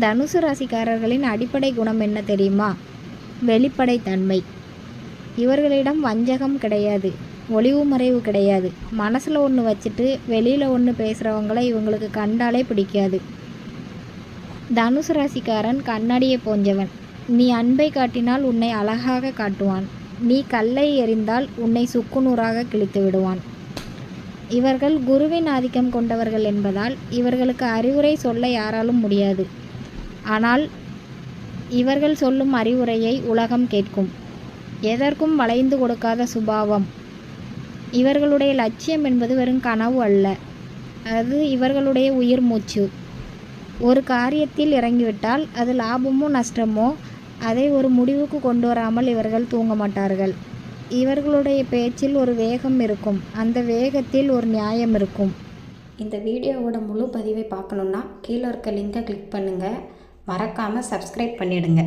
தனுசு ராசிக்காரர்களின் அடிப்படை குணம் என்ன தெரியுமா? வெளிப்படைத்தன்மை. இவர்களிடம் வஞ்சகம் கிடையாது, ஒளிவு மறைவு கிடையாது. மனசில் ஒன்று வச்சுட்டு வெளியில் ஒன்று பேசுகிறவங்கள இவங்களுக்கு கண்டாலே பிடிக்காது. தனுசு ராசிக்காரன் கண்ணாடியை போஞ்சவன். நீ அன்பை காட்டினால் உன்னை அழகாக காட்டுவான். நீ கல்லை எறிந்தால் உன்னை சுக்குநூறாக கிழித்து விடுவான். இவர்கள் குருவின் ஆதிக்கம் கொண்டவர்கள் என்பதால் இவர்களுக்கு அறிவுரை சொல்ல யாராலும் முடியாது. ஆனால் இவர்கள் சொல்லும் அறிவுரையை உலகம் கேட்கும். எதற்கும் வளைந்து கொடுக்காத சுபாவம். இவர்களுடைய லட்சியம் என்பது வெறும் கனவு அல்ல, அது இவர்களுடைய உயிர் மூச்சு. ஒரு காரியத்தில் இறங்கிவிட்டால் அது லாபமோ நஷ்டமோ அதை ஒரு முடிவுக்கு கொண்டு வராமல் இவர்கள் தூங்க மாட்டார்கள். இவர்களுடைய பேச்சில் ஒரு வேகம் இருக்கும், அந்த வேகத்தில் ஒரு நியாயம் இருக்கும். இந்த வீடியோவோட முழு பதிவை பார்க்கணுன்னா கீழே இருக்க லிங்கை கிளிக் பண்ணுங்கள். மறக்காமல் சப்ஸ்கிரைப் பண்ணிடுங்க.